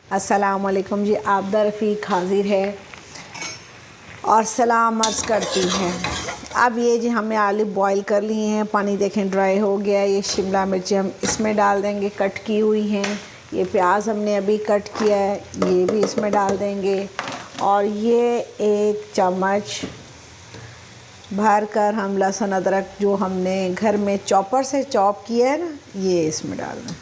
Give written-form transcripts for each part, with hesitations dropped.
अस्सलामुअलैकुम जी, आबदा रफ़ीक हाज़िर है और सलाम अर्ज़ करती हैं। अब ये जी हमने आलू बॉईल कर लिए हैं, पानी देखें ड्राई हो गया। ये शिमला मिर्ची हम इसमें डाल देंगे, कट की हुई हैं। ये प्याज हमने अभी कट किया है, ये भी इसमें डाल देंगे। और ये 1 चम्मच भर कर हम लहसुन अदरक जो हमने घर में चॉपर से चॉप किया है ना, ये इसमें डालना।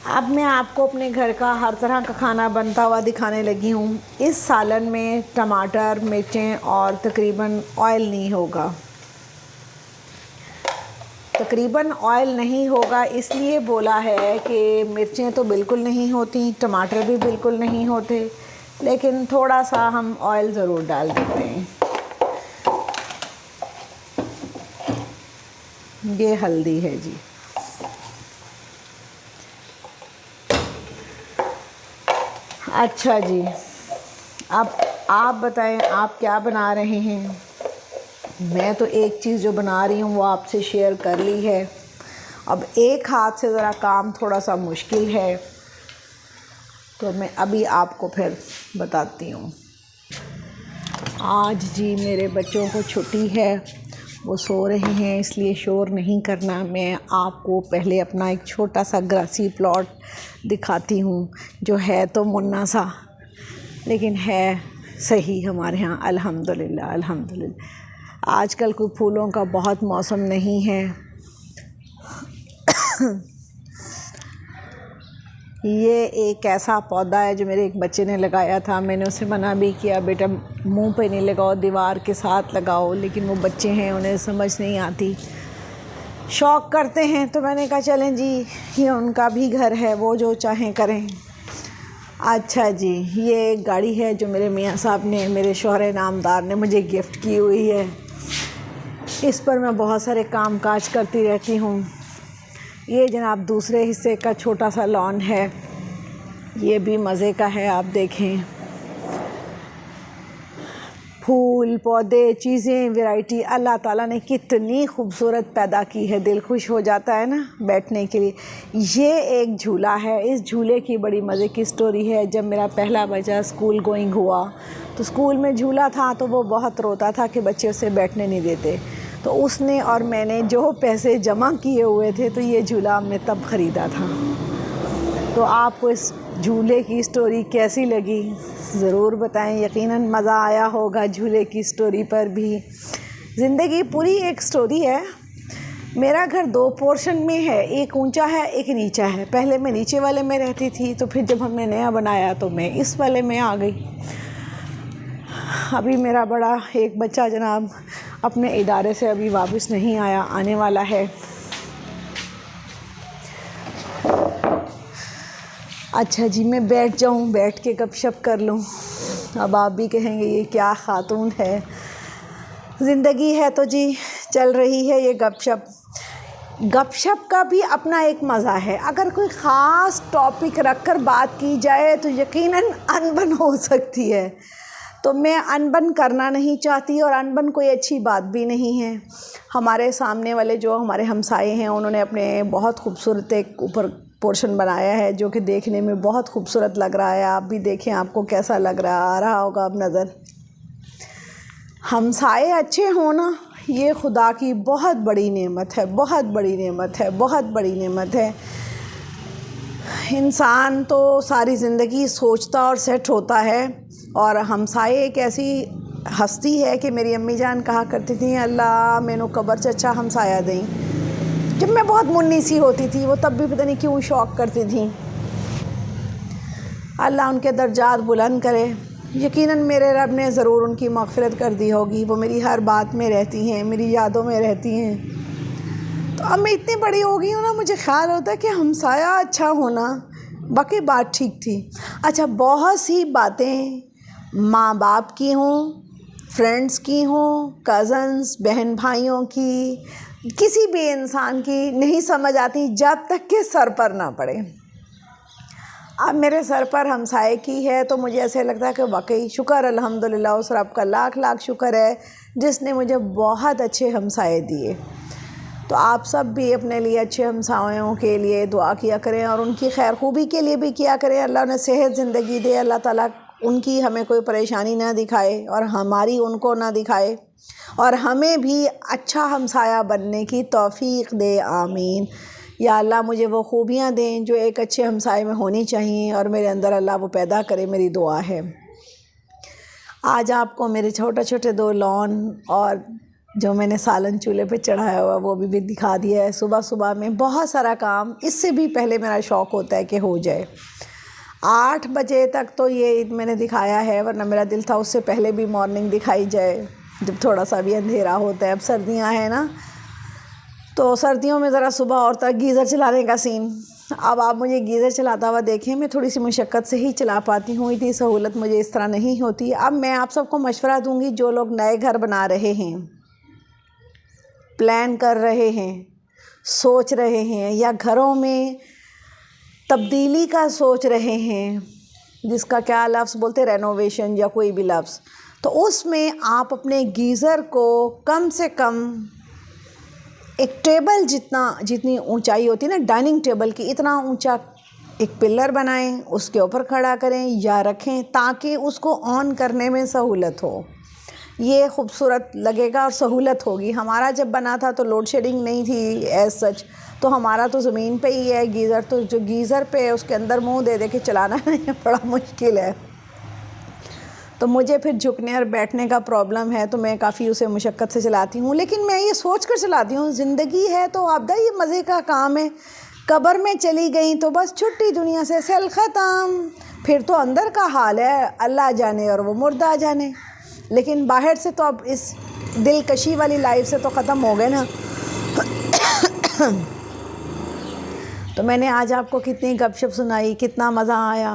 अब मैं आपको अपने घर का हर तरह का खाना बनता हुआ दिखाने लगी हूँ। इस सालन में टमाटर, मिर्चें और तकरीबन ऑयल नहीं होगा। तकरीबन ऑयल नहीं होगा इसलिए बोला है कि मिर्चें तो बिल्कुल नहीं होती, टमाटर भी बिल्कुल नहीं होते, लेकिन थोड़ा सा हम ऑयल ज़रूर डाल देते हैं। ये हल्दी है जी। अच्छा जी, अब आप बताएं आप क्या बना रहे हैं। मैं तो एक चीज़ जो बना रही हूँ वो आपसे शेयर कर ली है। अब एक हाथ से ज़रा काम थोड़ा सा मुश्किल है, तो मैं अभी आपको फिर बताती हूँ। आज जी मेरे बच्चों को छुट्टी है, वो सो रहे हैं, इसलिए शोर नहीं करना। मैं आपको पहले अपना एक छोटा सा ग्रासी प्लॉट दिखाती हूँ, जो है तो मुन्ना सा, लेकिन है सही हमारे यहाँ अल्हम्दुलिल्लाह अल्हम्दुलिल्लाह। आजकल कोई फूलों का बहुत मौसम नहीं है। ये एक ऐसा पौधा है जो मेरे एक बच्चे ने लगाया था। मैंने उसे मना भी किया, बेटा मुंह पे नहीं लगाओ, दीवार के साथ लगाओ, लेकिन वो बच्चे हैं, उन्हें समझ नहीं आती, शौक़ करते हैं। तो मैंने कहा चलें जी, ये उनका भी घर है, वो जो चाहें करें। अच्छा जी, ये एक गाड़ी है जो मेरे मियाँ साहब ने, मेरे शौहर नामदार ने मुझे गिफ्ट की हुई है। इस पर मैं बहुत सारे काम काज करती रहती हूँ। ये जनाब दूसरे हिस्से का छोटा सा लॉन है, ये भी मज़े का है। आप देखें, फूल पौधे चीज़ें वैरायटी अल्लाह ताला ने कितनी खूबसूरत पैदा की है, दिल खुश हो जाता है ना बैठने के लिए। ये एक झूला है, इस झूले की बड़ी मज़े की स्टोरी है। जब मेरा पहला बच्चा स्कूल गोइंग हुआ तो स्कूल में झूला था, तो वो बहुत रोता था कि बच्चे उसे बैठने नहीं देते। तो उसने और मैंने जो पैसे जमा किए हुए थे, तो ये झूला हमने तब ख़रीदा था। तो आपको इस झूले की स्टोरी कैसी लगी ज़रूर बताएं। यकीनन मज़ा आया होगा झूले की स्टोरी पर भी। ज़िंदगी पूरी एक स्टोरी है। मेरा घर 2 पोर्शन में है, एक ऊंचा है एक नीचा है। पहले मैं नीचे वाले में रहती थी, तो फिर जब हमने नया बनाया तो मैं इस वाले में आ गई। अभी मेरा बड़ा एक बच्चा जनाब अपने इदारे से अभी वापस नहीं आया, आने वाला है। अच्छा जी, मैं बैठ जाऊं, बैठ के गपशप कर लूं। अब आप भी कहेंगे ये क्या खातून है। ज़िंदगी है तो जी चल रही है ये गपशप। गपशप का भी अपना एक मज़ा है। अगर कोई ख़ास टॉपिक रख कर बात की जाए तो यकीनन अनबन हो सकती है, तो मैं अनबन करना नहीं चाहती, और अनबन कोई अच्छी बात भी नहीं है। हमारे सामने वाले जो हमारे हमसाए हैं, उन्होंने अपने बहुत खूबसूरत एक ऊपर पोर्शन बनाया है, जो कि देखने में बहुत खूबसूरत लग रहा है। आप भी देखें आपको कैसा लग रहा है, आ रहा होगा अब नज़र। हमसाए अच्छे होना ये खुदा की बहुत बड़ी नेमत है, बहुत बड़ी नेमत है, बहुत बड़ी नेमत है। इंसान तो सारी ज़िंदगी सोचता और सेट होता है, और हमसाए एक ऐसी हस्ती है कि मेरी अम्मी जान कहा करती थी, अल्लाह मैनू कबर च अच्छा हमसाया दें। जब मैं बहुत मुन्नी सी होती थी, वो तब भी पता नहीं क्यों शौक़ करती थी। अल्लाह उनके दर्जात बुलंद करे। यकीनन मेरे रब ने ज़रूर उनकी मग़फ़िरत कर दी होगी। वो मेरी हर बात में रहती हैं, मेरी यादों में रहती हैं। तो अब मैं इतनी बड़ी हो गई हूँ ना, मुझे ख़्याल होता है कि हमसाया अच्छा होना, बाकी बात ठीक थी। अच्छा, बहुत सी बातें माँ बाप की हों, फ्रेंड्स की हों, कज़न्स बहन भाइयों की, किसी भी इंसान की नहीं समझ आती जब तक कि सर पर ना पड़े। अब मेरे सर पर हमसाए की है, तो मुझे ऐसे लगता है कि वाकई शुक्र अल्हम्दुलिल्लाह, उस रब का लाख लाख शुक्र है जिसने मुझे बहुत अच्छे हमसाए दिए। तो तो आप सब भी अपने लिए, अच्छे हमसायों के लिए दुआ किया करें और उनकी खैर खूबी के लिए भी किया करें। अल्लाह ने सेहत ज़िंदगी दे, अल्लाह ताला उनकी हमें कोई परेशानी ना दिखाए और हमारी उनको ना दिखाए, और हमें भी अच्छा हमसाया बनने की तौफीक दे, आमीन। या अल्लाह मुझे वो खूबियाँ दें जो एक अच्छे हमसाए में होनी चाहिए और मेरे अंदर अल्लाह वो पैदा करे, मेरी दुआ है। आज आपको मेरे छोटे छोटे 2 लॉन और जो मैंने सालन चूल्हे पे चढ़ाया हुआ वो भी दिखा दिया है। सुबह सुबह में बहुत सारा काम, इससे भी पहले मेरा शौक़ होता है कि हो जाए। 8 बजे तक तो ये मैंने दिखाया है, वरना मेरा दिल था उससे पहले भी मॉर्निंग दिखाई जाए, जब थोड़ा सा भी अंधेरा होता है। अब सर्दियां हैं ना, तो सर्दियों में ज़रा सुबह और तक गीज़र चलाने का सीन। अब आप मुझे गीज़र चलाता हुआ देखें, मैं थोड़ी सी मुशक्क़त से ही चला पाती हूँ, इतनी सहूलत मुझे इस तरह नहीं होती। अब मैं आप सबको मशवरा दूँगी, जो लोग नए घर बना रहे हैं, प्लान कर रहे हैं, सोच रहे हैं, या घरों में तब्दीली का सोच रहे हैं, जिसका क्या लफ्ज़ बोलते, रेनोवेशन या कोई भी लफ्ज़, तो उसमें आप अपने गीज़र को कम से कम एक टेबल जितनी ऊंचाई होती है ना डाइनिंग टेबल की, इतना ऊंचा एक पिलर बनाएं, उसके ऊपर खड़ा करें या रखें, ताकि उसको ऑन करने में सहूलत हो। ये खूबसूरत लगेगा और सहूलत होगी। हमारा जब बना था तो लोड शेडिंग नहीं थी एज सच, तो हमारा तो ज़मीन पे ही है गीज़र, तो जो गीज़र पे उसके अंदर मुंह दे दे के चलाना बड़ा मुश्किल है। तो मुझे फिर झुकने और बैठने का प्रॉब्लम है, तो मैं काफ़ी उसे मुशक्क़त से चलाती हूँ। लेकिन मैं ये सोच कर चलाती हूँ, ज़िंदगी है तो आपदा, ये मज़े का काम है। कब्र में चली गई तो बस छुट्टी दुनिया से, सेल ख़त्म। फिर तो अंदर का हाल है अल्लाह जाने और वो मुर्दा जाने, लेकिन बाहर से तो अब इस दिलकशी वाली लाइफ से तो ख़त्म हो गए ना। तो मैंने आज आपको कितनी गपशप सुनाई, कितना मज़ा आया।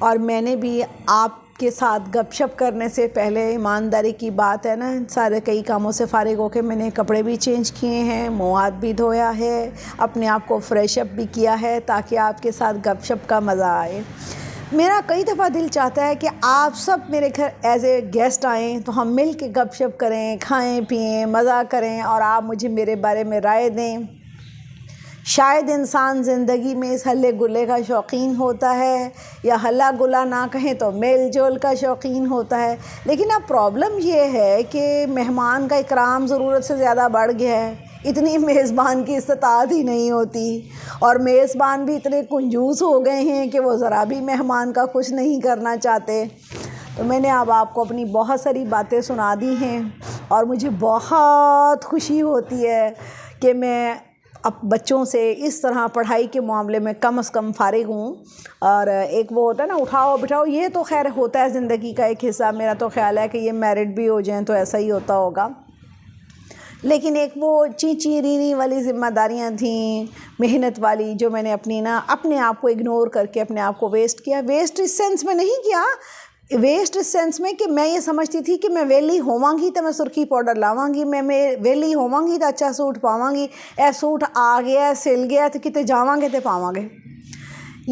और मैंने भी आपके साथ गपशप करने से पहले, ईमानदारी की बात है ना, सारे कई कामों से फ़ारिग होकर मैंने कपड़े भी चेंज किए हैं, मुँह हाथ भी धोया है, अपने आप को फ्रेशअप भी किया है, ताकि आपके साथ गपशप का मज़ा आए। मेरा कई दफ़ा दिल चाहता है कि आप सब मेरे घर एज ए गेस्ट आएँ, तो हम मिल के गपशप करें, खाएं पिएं, मज़ा करें, और आप मुझे मेरे बारे में राय दें। शायद इंसान ज़िंदगी में इस हल्ले गुल्ले का शौकीन होता है, या हल्ला गुल्ला ना कहें तो मेल जोल का शौकीन होता है। लेकिन अब प्रॉब्लम ये है कि मेहमान का इकराम ज़रूरत से ज़्यादा बढ़ गया है। इतनी मेज़बान की इस्तात ही नहीं होती, और मेज़बान भी इतने कंजूस हो गए हैं कि वो ज़रा भी मेहमान का खुश नहीं करना चाहते। तो मैंने अब आपको अपनी बहुत सारी बातें सुना दी हैं, और मुझे बहुत खुशी होती है कि मैं अब बच्चों से इस तरह पढ़ाई के मामले में कम से कम फ़ारिग हूँ। और एक वो होता है ना, उठाओ बिठाओ, ये तो खैर होता है ज़िंदगी का एक हिस्सा। मेरा तो ख्याल है कि ये मैरिड भी हो जाएं तो ऐसा ही होता होगा। लेकिन एक वो चींची रीनी वाली ज़िम्मेदारियाँ थीं, मेहनत वाली, जो मैंने अपने आप को इग्नोर करके अपने आप को वेस्ट किया। वेस्ट इस सेंस में नहीं किया, वेस्ट इस सेंस में कि मैं ये समझती थी कि मैं वेली होवांगी तो मैं सुर्खी पाउडर लावांगी, मैं वेली होवांगी तो अच्छा सूट पावांगी, ए सूट आ गया सिल गया तो किते जावांगे तो पावांगे।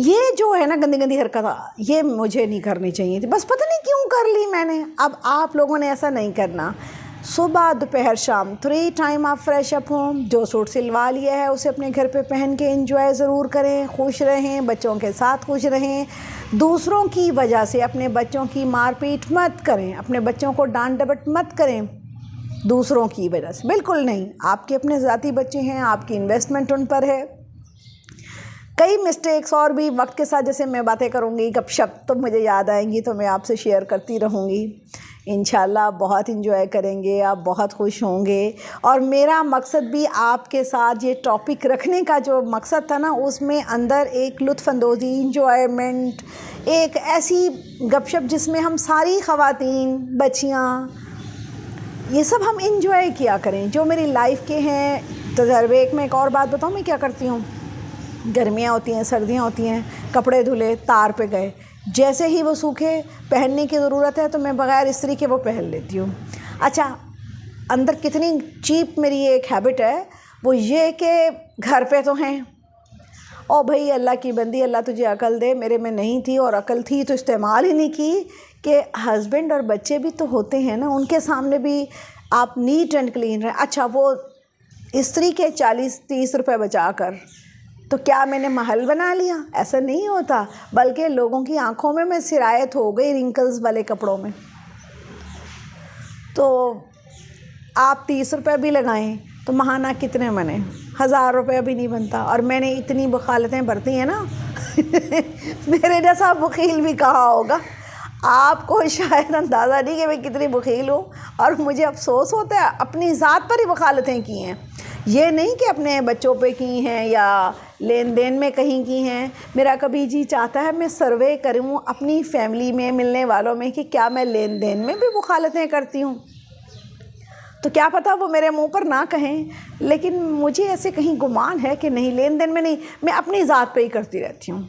ये जो है ना गंदी गंदी हरकत, ये मुझे नहीं करनी चाहिए थी, बस पता नहीं क्यों कर ली मैंने। अब आप लोगों ने ऐसा नहीं करना। सुबह दोपहर शाम 3 टाइम आप फ्रेश अप हों। जो सूट सिलवा लिया है उसे अपने घर पे पहन के एंजॉय ज़रूर करें, खुश रहें, बच्चों के साथ खुश रहें। दूसरों की वजह से अपने बच्चों की मारपीट मत करें, अपने बच्चों को डांट डपट मत करें दूसरों की वजह से, बिल्कुल नहीं। आपके अपने ज़ाती बच्चे हैं, आपकी इन्वेस्टमेंट उन पर है। कई मिस्टेक्स और भी वक्त के साथ जैसे मैं बातें करूँगी, गपशप तो मुझे याद आएंगी तो मैं आपसे शेयर करती रहूँगी। इंशाल्लाह बहुत इंजॉय करेंगे, आप बहुत खुश होंगे। और मेरा मकसद भी आपके साथ ये टॉपिक रखने का जो मकसद था ना, उसमें अंदर एक लुत्फ़अंदोज़ी, इंजॉयमेंट, एक ऐसी गपशप जिसमें हम सारी ख़वातीन, बच्चियाँ, ये सब हम इंजॉय किया करें, जो मेरी लाइफ के हैं तजर्बे। एक मैं एक और बात बताऊँ, मैं क्या करती हूँ, गर्मियाँ होती हैं, सर्दियाँ होती हैं, कपड़े धुले, तार पे गए, जैसे ही वो सूखे, पहनने की ज़रूरत है तो मैं बग़ैर इस्त्री के वो पहन लेती हूँ। अच्छा, अंदर कितनी चीप मेरी एक हैबिट है, वो ये कि घर पे तो हैं, ओ भाई अल्लाह की बंदी, अल्लाह तुझे अकल दे, मेरे में नहीं थी, और अकल थी तो इस्तेमाल ही नहीं की, कि हस्बैंड और बच्चे भी तो होते हैं ना, उनके सामने भी आप नीट एंड क्लीन रहें। अच्छा, वो स्त्री के 40-30 रुपए बचाकर तो क्या मैंने महल बना लिया? ऐसा नहीं होता, बल्कि लोगों की आंखों में मैं सिरायत हो गई रिंकल्स वाले कपड़ों में। तो आप 30 रुपये भी लगाएं तो महाना कितने बने? 1000 रुपये भी नहीं बनता। और मैंने इतनी वकालतें भरती हैं ना मेरे जैसा वकील भी कहाँ होगा। आपको शायद अंदाज़ा नहीं कि मैं कितनी वकील हूँ। और मुझे अफसोस होता है अपनी ज़ात पर ही वकालतें की हैं, ये नहीं कि अपने बच्चों पे की हैं या लेन देन में कहीं की हैं। मेरा कभी जी चाहता है मैं सर्वे करूँ अपनी फैमिली में मिलने वालों में कि क्या मैं लेन देन में भी वकालतें करती हूँ। तो क्या पता वो मेरे मुंह पर ना कहें, लेकिन मुझे ऐसे कहीं गुमान है कि नहीं, लेन देन में नहीं, मैं अपनी ज़ात पे ही करती रहती हूँ।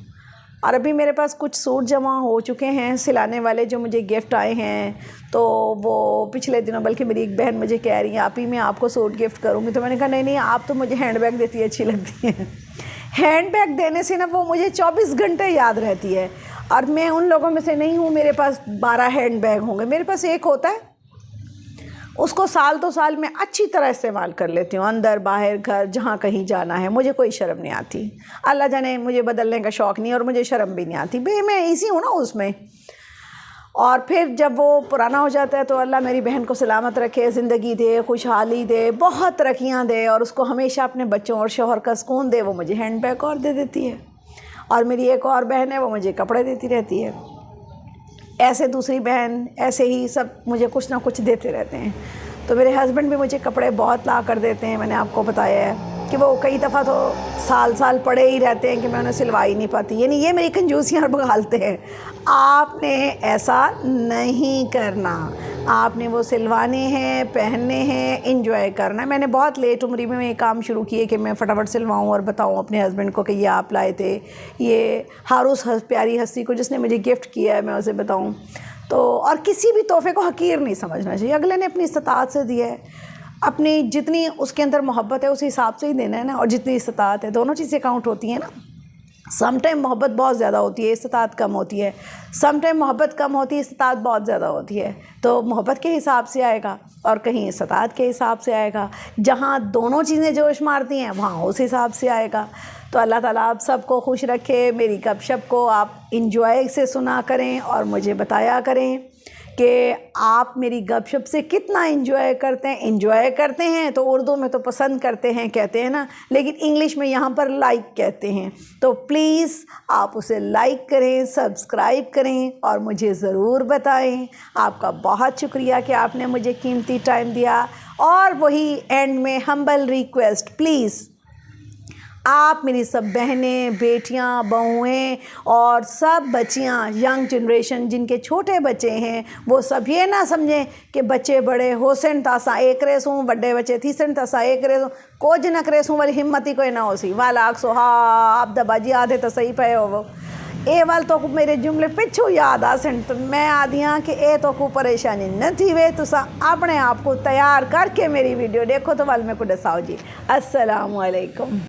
और अभी मेरे पास कुछ सूट जमा हो चुके हैं सिलाने वाले जो मुझे गिफ्ट आए हैं। तो वो पिछले दिनों बल्कि मेरी एक बहन मुझे कह रही है आप ही मैं आपको सूट गिफ्ट करूँगी। तो मैंने कहा नहीं आप तो मुझे हैंड बैग देती है, अच्छी लगती है। हैंड बैग देने से ना वो मुझे 24 घंटे याद रहती है। और मैं उन लोगों में से नहीं हूँ मेरे पास 12 हैंड बैग होंगे, मेरे पास एक होता है, उसको साल 2 साल में अच्छी तरह इस्तेमाल कर लेती हूँ, अंदर बाहर घर जहाँ कहीं जाना है। मुझे कोई शर्म नहीं आती, अल्लाह जाने मुझे बदलने का शौक़ नहीं और मुझे शर्म भी नहीं आती भाई, मैं इसी हूँ ना उसमें। और फिर जब वो पुराना हो जाता है तो अल्लाह मेरी बहन को सलामत रखे, ज़िंदगी दे, खुशहाली दे, बहुत तरक्कियाँ दे और उसको हमेशा अपने बच्चों और शौहर का सुकून दे। वो मुझे हैंड बैग और दे देती है। और मेरी एक और बहन है वो मुझे कपड़े देती रहती है। ऐसे दूसरी बहन ऐसे ही सब मुझे कुछ ना कुछ देते रहते हैं। तो मेरे हस्बैंड भी मुझे कपड़े बहुत ला कर देते हैं। मैंने आपको बताया है कि वो कई दफ़ा तो साल पड़े ही रहते हैं कि मैं उन्हें सिलवा ही नहीं पाती। यानी ये मेरी कंजूसियाँ बगालते हैं। आपने ऐसा नहीं करना, आपने वो सिलवाने हैं, पहनने हैं, इंजॉय करना है। मैंने बहुत लेट उम्र में ये काम शुरू किए कि मैं फटाफट सिलवाऊँ और बताऊँ अपने हस्बैंड को कि ये आप लाए थे, ये हारूस प्यारी हस्ती को जिसने मुझे गिफ्ट किया है मैं उसे बताऊँ। तो और किसी भी तोहफ़े को हकीर नहीं समझना चाहिए। अगले ने अपनी इस्तात से दिया है, अपनी जितनी उसके अंदर मोहब्बत है उस हिसाब से ही देना है ना। और जितनी इस्तात है, दोनों चीज़ें काउंट होती हैं ना। सम टाइम मोहब्बत बहुत ज़्यादा होती है, इस्तात कम होती है। सम टाइम मोहब्बत कम होती है, इस्तात बहुत ज़्यादा होती है। तो मोहब्बत के हिसाब से आएगा और कहीं इस्तात के हिसाब से आएगा। जहाँ दोनों चीज़ें जोश मारती हैं वहाँ उस हिसाब से आएगा। तो अल्लाह ताला आप सबको खुश रखे। मेरी गपशप को आप इंजॉय से सुना करें और मुझे बताया करें कि आप मेरी गपशप से कितना इंजॉय करते हैं। इंजॉय करते हैं तो उर्दू में तो पसंद करते हैं कहते हैं ना, लेकिन इंग्लिश में यहाँ पर लाइक कहते हैं। तो प्लीज़ आप उसे लाइक करें, सब्सक्राइब करें और मुझे ज़रूर बताएं। आपका बहुत शुक्रिया कि आपने मुझे कीमती टाइम दिया। और वही एंड में हम्बल रिक्वेस्ट, प्लीज़ आप मेरी सब बहनें, बेटियां, बहुएं और सब बच्चियां, यंग जनरेशन जिनके छोटे बच्चे हैं, वो सब ये ना समझें कि बच्चे बड़े होसन तासा एक रेसूँ, बड़े बच्चे थीसन तासा एक रेसूँ, कोज न करेसूँ वाली हिम्मत ही कोई ना हो सी वाला आखसो हाँ आप दबाजी आधे तो सही पे हो। वो ए वाल तो मेरे जुमले पिछू याद आसन तो मैं आदि हाँ कि ए तो को परेशानी न थी वे तुसा अपने आप को तैयार करके मेरी वीडियो देखो तो वाल में को दसाओ जी। अस्सलामु अलैकुम।